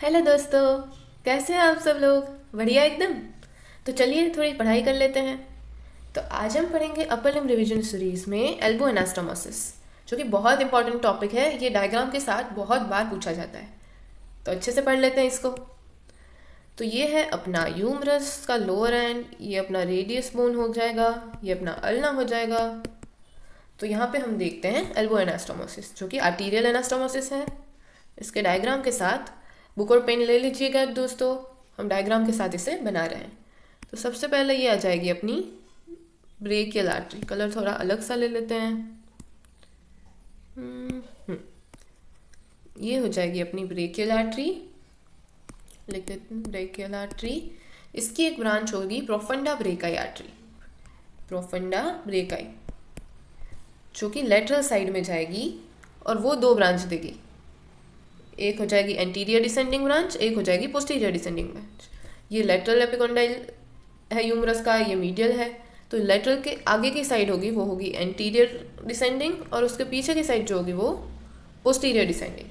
Hello दोस्तों, कैसे हैं आप सब लोग? बढ़िया एकदम। तो चलिए थोड़ी पढ़ाई कर लेते हैं। तो आज हम पढ़ेंगे अपर लिम्ब रिवीजन सीरीज में एल्बो एनास्टोमोसिस, जो कि बहुत इंपॉर्टेंट टॉपिक है। ये डायग्राम के साथ बहुत बार पूछा जाता है, तो अच्छे से पढ़ लेते हैं इसको। तो ये है अपना यूमरस का लोअर एंड, ये अपना रेडियस बोन हो जाएगा, ये अपना अल्ना हो जाएगा। तो यहाँ पे हम देखते हैं एल्बो एनास्टोमोसिस, जो कि आर्टीरियल एनास्टोमोसिस है। इसके डायग्राम के साथ बुक और पेन ले लीजिएगा दोस्तों, हम डायग्राम के साथ इसे बना रहे हैं। तो सबसे पहले ये आ जाएगी अपनी ब्रेकियल आर्टरी। कलर थोड़ा अलग सा ले लेते हैं। ये हो जाएगी अपनी ब्रेकियल आर्टरी। लिख देते हैं ब्रेकियल आर्टरी। इसकी एक ब्रांच होगी profunda brachii artery, profunda brachii, जो कि लेटरल साइड में जाएगी और वो दो ब्रांच देगी। एक हो जाएगी एंटीरियर डिसेंडिंग ब्रांच, एक हो जाएगी पोस्टीरियर डिसेंडिंग ब्रांच। ये लेटरल एपिकोंडाइल है यूमरस का, ये मीडियल है। तो लेटरल के आगे की साइड होगी वो होगी एंटीरियर डिसेंडिंग, और उसके पीछे की साइड जो होगी वो पोस्टीरियर डिसेंडिंग।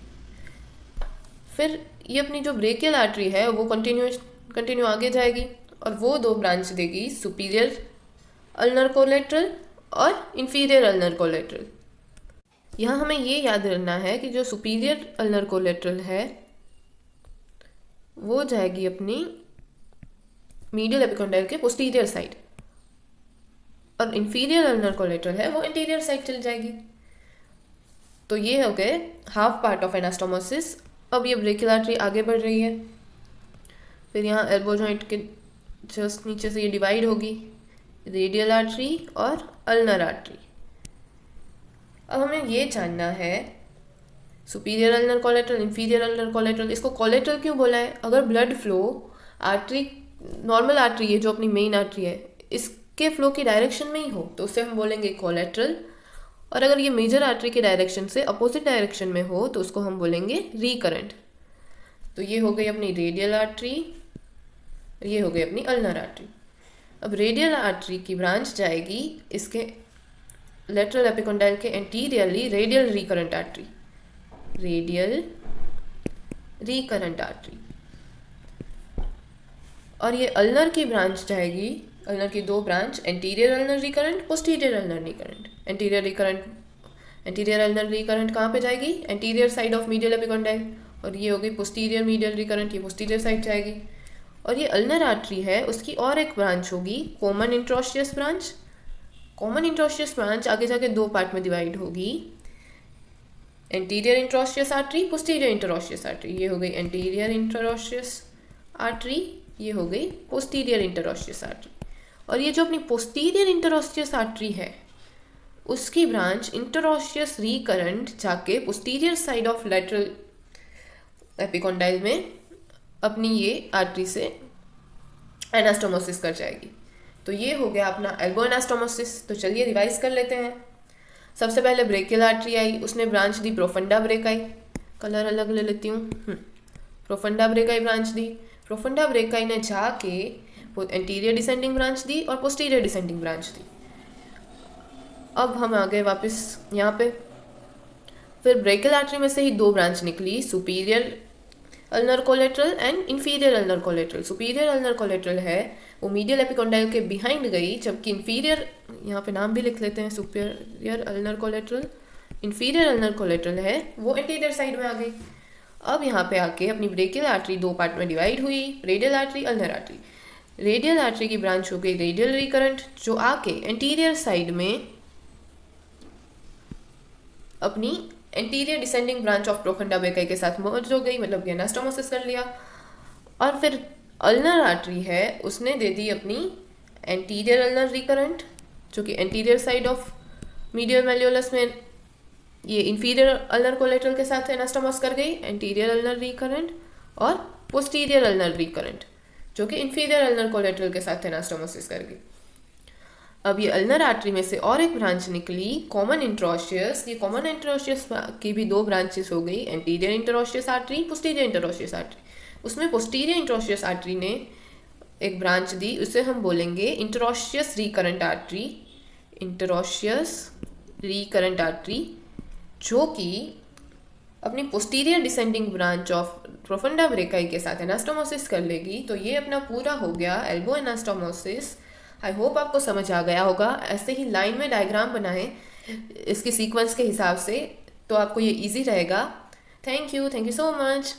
फिर ये अपनी जो ब्रेकियल आर्टरी है वो कंटिन्यू आगे जाएगी और वो दो ब्रांच देगी, सुपीरियर अल्नर कोलेट्रल और इंफीरियर अल्नर कोलेट्रल। यहाँ हमें ये याद रखना है कि जो सुपीरियर अल्नर कोलेट्रल है वो जाएगी अपनी मीडियल एपिकोंडाइल के पोस्टीरियर साइड, और इंफीरियर अल्नर कोलेट्रल है वो इंटीरियर साइड चली जाएगी। तो ये हो गए हाफ पार्ट ऑफ एनास्टोमोसिस। अब ये ब्रेकियल आर्टरी आगे बढ़ रही है। फिर यहाँ एल्बो जॉइंट के जस्ट नीचे से ये डिवाइड होगी, रेडियल आर्टरी और अल्नर आर्टरी। अब हमें ये जानना है superior ulnar collateral, inferior ulnar collateral. इसको कोलेट्रल क्यों बोला है? अगर blood flow artery, normal artery है जो अपनी मेन आर्टरी है, इसके फ्लो की डायरेक्शन में ही हो तो उसे हम बोलेंगे कोलेट्रल। और अगर ये मेजर आर्टरी के डायरेक्शन से अपोजिट डायरेक्शन में हो तो उसको हम बोलेंगे रिकरेंट। तो ये हो गई अपनी रेडियल आर्टरी, ये हो गई अपनी अल्नर आर्टरी। अब रेडियल आर्टरी की ब्रांच जाएगी इसके लेटरल एपिकोंडाइल के anteriorly, radial recurrent artery, radial recurrent artery. और ये अल्नर की ब्रांच जाएगी, अल्नर की दो branch, anterior ulnar recurrent, posterior ulnar recurrent. Anterior ulnar recurrent कहाँ पे जाएगी? Anterior side of medial epicondyle. और ये होगी पोस्टीरियर मीडियल रिकरेंट, ये पोस्टीरियर साइड जाएगी। और ये अल्नर आर्टरी है, उसकी और एक ब्रांच होगी कॉमन इंट्रोस्टियस ब्रांच। कॉमन इंट्रोस्टियस ब्रांच आगे जाके दो पार्ट में डिवाइड होगी, एंटीरियर इंट्रोस्टियस आर्टरी, पोस्टीरियर इंटरोस्टियस आर्टरी। ये हो गई एंटीरियर इंटरोस्टियस आर्टरी, ये हो गई पोस्टीरियर इंटरोस्टियस आर्टरी। और ये जो अपनी पोस्टीरियर इंटरोस्टियस आर्टरी है उसकी ब्रांच इंटरोस्टियस रिकरेंट जाके posterior side of lateral epicondyle में अपनी ये आर्टरी से एनास्टोमोसिस कर जाएगी। तो ये हो गया अपना एल्बो एनास्टोमोसिस। तो चलिए रिवाइज कर लेते हैं। सबसे पहले ब्रेकियल आर्टरी आई, उसने ब्रांच दी प्रोफंडा ब्रेकाई। कलर अलग ले लेती हूँ। प्रोफंडा ब्रेकाई ब्रांच दी। प्रोफंडा ब्रेकाई ने जाके एंटीरियर डिसेंडिंग ब्रांच दी और पोस्टीरियर डिसेंडिंग ब्रांच दी। अब हम आ गए वापस यहाँ पे। फिर ब्रेकियल आर्टरी में से ही दो ब्रांच निकली, superior ulnar collateral and inferior ulnar collateral. Superior ulnar collateral है वो मीडियल एपिकोंडाइल के बिहाइंड गई, जबकि इंफीरियर, यहाँ पे नाम भी लिख लेते हैं, superior ulnar collateral, inferior ulnar collateral है वो एंटीरियर साइड में आ गई। अब यहाँ पे आके अपनी ब्रेकियल आर्टरी दो पार्ट में डिवाइड हुई, radial artery, ulnar artery. Radial artery की ब्रांच हो गई रेडियल रिकरेंट, जो आके एंटीरियर साइड में अपनी anterior descending branch of profunda brachii के साथ मर्ज हो गई, मतलब एनास्टोमोसिस कर लिया। और फिर अल्नर आर्टरी है, उसने दे दी अपनी एंटीरियर अल्नर रिकरेंट, जो कि एंटीरियर साइड ऑफ मीडियल मेल्योलस में ये इंफीरियर अल्नर कोलेट्रल के साथ एनास्टोमोस कर गई, एंटीरियर अल्नर रिकरेंट, और पोस्टीरियर अल्नर रिकरेंट जो कि इंफीरियर अल्नर कोलेट्रल के साथ एनास्टोमोसिस कर गई। अब ये अल्नर आर्टरी में से और एक ब्रांच निकली कॉमन इंट्रोस्टियस। ये कॉमन इंट्रोस्टियस की भी दो ब्रांचेस हो गई, एंटीरियर इंटरोस्टियस आर्टरी, पोस्टीरियर इंटरोस्टियस आर्टरी। उसमें पोस्टीरियर इंटरोस्टियस आर्टरी ने एक ब्रांच दी, उसे हम बोलेंगे इंटरोस्टियस रिकरेंट आर्टरी, इंटरोस्टियस रिकरेंट आर्टरी, जो कि अपनी posterior descending branch of profunda brachii के साथ एनास्टोमोसिस कर लेगी। तो ये अपना पूरा हो गया एल्बो एनास्टोमोसिस। आई होप आपको समझ आ गया होगा। ऐसे ही लाइन में डायग्राम बनाएं इसके सीक्वेंस के हिसाब से, तो आपको ये इजी रहेगा। Thank you so much.